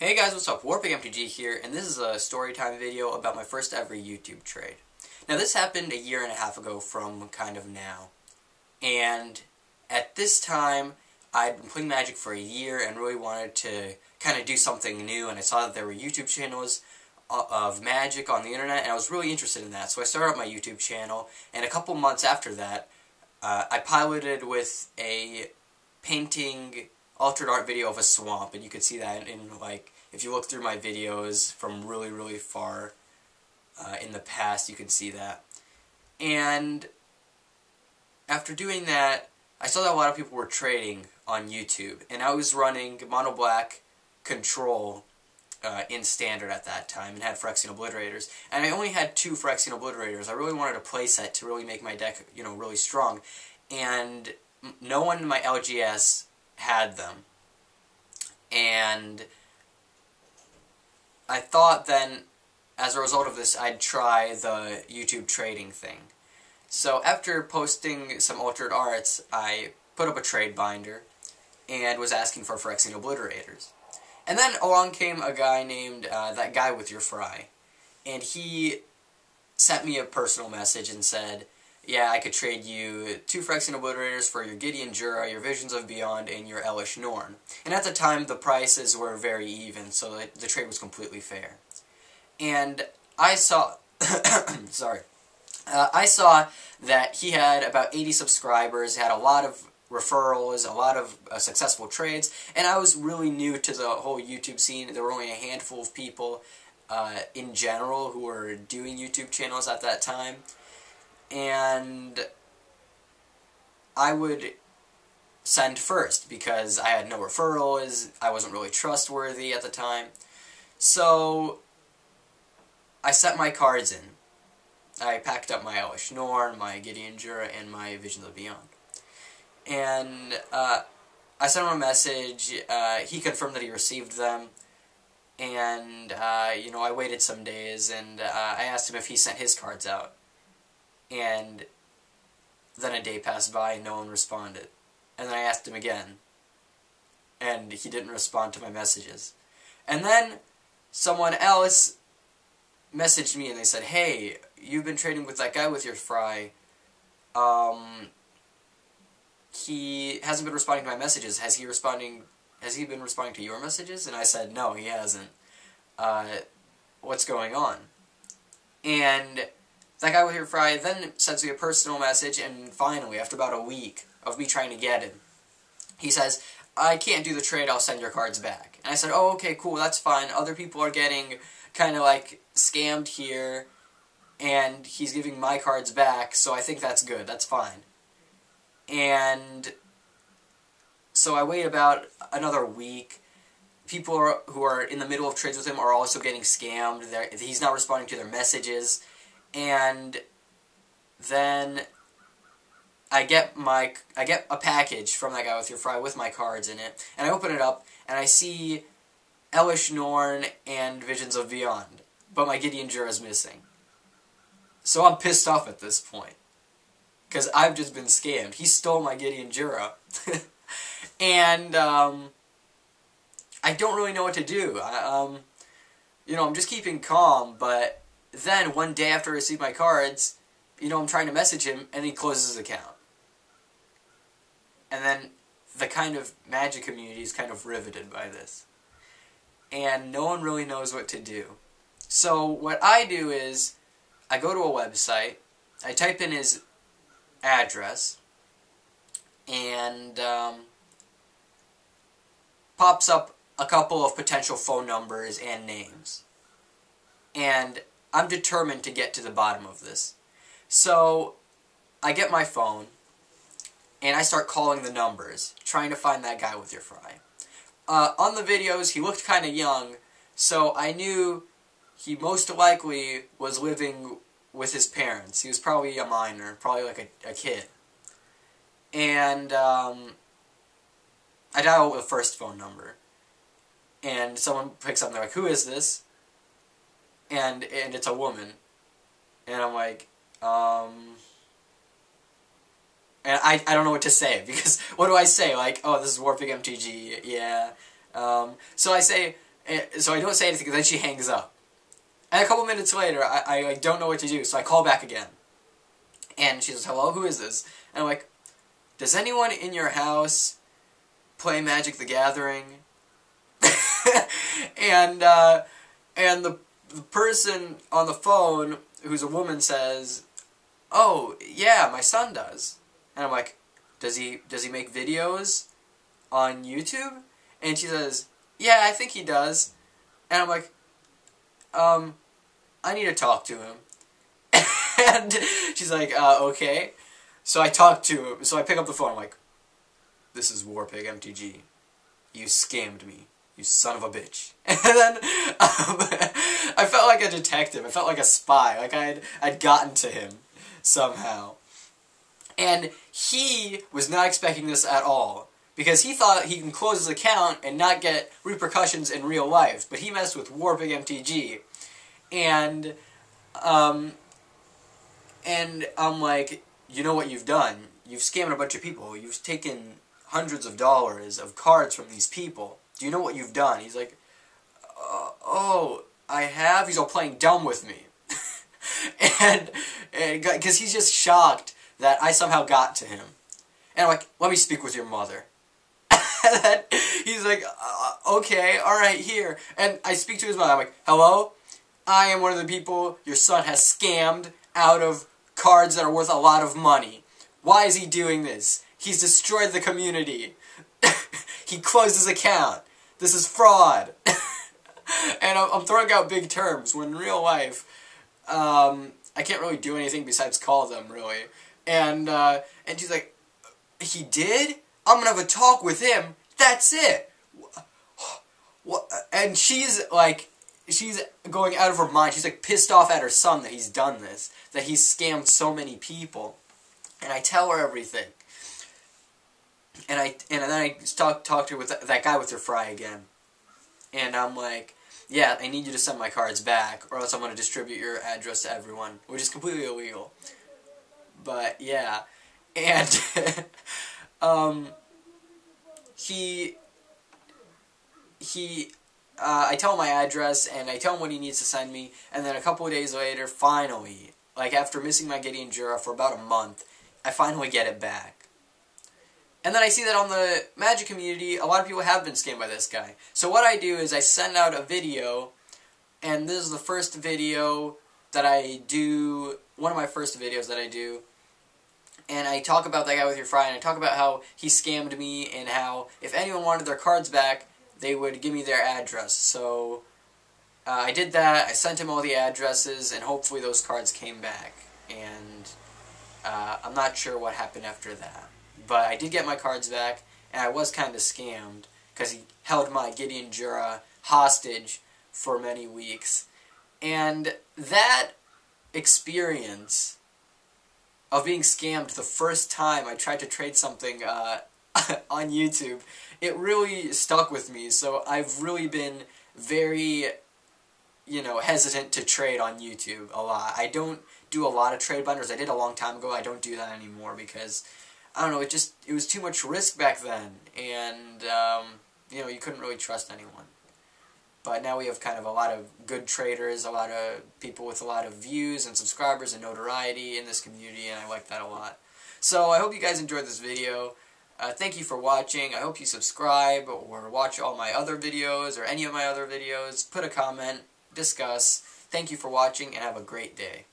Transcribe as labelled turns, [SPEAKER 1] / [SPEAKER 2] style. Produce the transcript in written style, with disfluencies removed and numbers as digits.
[SPEAKER 1] Hey guys, what's up? WarPigMTG here, and this is a storytime video about my first ever YouTube trade. Now this happened a year and a half ago from kind of now, and at this time I'd been playing Magic for a year and really wanted to kind of do something new, and I saw that there were YouTube channels of Magic on the internet, and I was really interested in that, so I started up my YouTube channel, and a couple months after that I piloted with a painting altered art video of a swamp, and you could see that in like, if you look through my videos from really far in the past, you can see that. And after doing that, I saw that a lot of people were trading on YouTube, and I was running mono black control in standard at that time, and had Phyrexian Obliterators, and I only had 2 Phyrexian Obliterators. I really wanted a playset to really make my deck, really strong, and no one in my LGS had them. And I thought then, as a result of this, I'd try the YouTube trading thing. So after posting some altered arts, I put up a trade binder and was asking for Phyrexian Obliterators. And then along came a guy named That Guy With Your Fry, and he sent me a personal message and said, yeah, I could trade you 2 Phyrexian Obliterators for your Gideon Jura, your Visions of Beyond, and your Elesh Norn. And at the time, the prices were very even, so the trade was completely fair. And I saw, I saw that he had about 80 subscribers, had a lot of referrals, a lot of successful trades, and I was really new to the whole YouTube scene. There were only a handful of people in general who were doing YouTube channels at that time. And I would send first because I had no referrals, I wasn't really trustworthy at the time. So I set my cards in. I packed up my Elesh Norn, my Gideon Jura, and my Visions of Beyond. And I sent him a message. He confirmed that he received them. And I waited some days, and I asked him if he sent his cards out. And then a day passed by and no one responded. And then I asked him again, and he didn't respond to my messages. And then someone else messaged me and they said, hey, you've been trading with That Guy With Your Fry. He hasn't been responding to my messages. Has he been responding to your messages? And I said, no, he hasn't. What's going on? And That Guy With Your Fry then sends me a personal message, and finally, after about a week of me trying to get him, he says, I can't do the trade, I'll send your cards back. And I said, oh, okay, cool, that's fine. Other people are getting kind of like scammed here, and he's giving my cards back, so I think that's good, that's fine. And so I wait about another week. People who are in the middle of trades with him are also getting scammed. He's not responding to their messages. And then I get a package from That Guy With Your Fry with my cards in it, and I open it up, and I see Elesh Norn and Visions of Beyond, but my Gideon Jura is missing. So I'm pissed off at this point, because I've just been scammed. He stole my Gideon Jura. And I don't really know what to do. I'm just keeping calm, but then, one day after I receive my cards, I'm trying to message him, and he closes his account. And then, the kind of Magic community is kind of riveted by this. And no one really knows what to do. So, what I do is, I go to a website, I type in his address, and pops up a couple of potential phone numbers and names. And I'm determined to get to the bottom of this. So I get my phone, and I start calling the numbers, trying to find That Guy With Your Fry. On the videos, he looked kind of young, so I knew he most likely was living with his parents. He was probably a minor, probably like a kid. And I dial the first phone number, and someone picks up and they're like, who is this? And it's a woman. And I'm like, and I don't know what to say, because what do I say? Like, oh, this is WarPigMTG, yeah. So I say, And so I don't say anything, and then she hangs up. And a couple minutes later, I don't know what to do, so I call back again. And she says, hello, who is this? And I'm like, does anyone in your house play Magic the Gathering? and the person on the phone, who's a woman, says, oh, yeah, my son does. And I'm like, does he make videos on YouTube? And she says, yeah, I think he does. And I'm like, I need to talk to him. And she's like, okay. So I talk to him. So I pick up the phone. I'm like, this is WarPigMTG. You scammed me, you son of a bitch. And then I felt like a detective. I felt like a spy. Like I'd gotten to him somehow. And he was not expecting this at all, because he thought he can close his account and not get repercussions in real life. But he messed with WarPigMTG. And I'm like, you know what you've done? You've scammed a bunch of people. You've taken hundreds of dollars of cards from these people. Do you know what you've done? He's like, oh, I have? He's all playing dumb with me. and because he's just shocked that I somehow got to him. And I'm like, let me speak with your mother. And then he's like, okay, alright, here. And I speak to his mother. I'm like, hello? I am one of the people your son has scammed out of cards that are worth a lot of money. Why is he doing this? He's destroyed the community. He closed his account. This is fraud. And I'm throwing out big terms, when in real life, I can't really do anything besides call them, really. And she's like, he did? I'm gonna have a talk with him. That's it. What? And she's like, she's going out of her mind. She's like pissed off at her son that he's done this, that he's scammed so many people. And I tell her everything. And then I talk to her with that guy with her fry again. And I'm like, yeah, I need you to send my cards back, or else I'm going to distribute your address to everyone, which is completely illegal. But yeah, and I tell him my address, and I tell him what he needs to send me, and then a couple of days later, finally, like after missing my Gideon Jura for about a month, I finally get it back. And then I see that on the Magic community, a lot of people have been scammed by this guy. So what I do is I send out a video, and this is the first video that I do, one of my first videos that I do, and I talk about that guy with your fry, and I talk about how he scammed me, and how if anyone wanted their cards back, they would give me their address. So I did that, I sent him all the addresses, and hopefully those cards came back. And I'm not sure what happened after that. But I did get my cards back, and I was kind of scammed, because he held my Gideon Jura hostage for many weeks. And that experience of being scammed the first time I tried to trade something on YouTube, it really stuck with me. So I've really been very, hesitant to trade on YouTube a lot. I don't do a lot of trade binders. I did a long time ago. I don't do that anymore because, I don't know, it was too much risk back then, and, you couldn't really trust anyone. But now we have kind of a lot of good traders, a lot of people with a lot of views and subscribers and notoriety in this community, and I like that a lot. So I hope you guys enjoyed this video. Thank you for watching. I hope you subscribe or watch all my other videos or any of my other videos. Put a comment, discuss. Thank you for watching, and have a great day.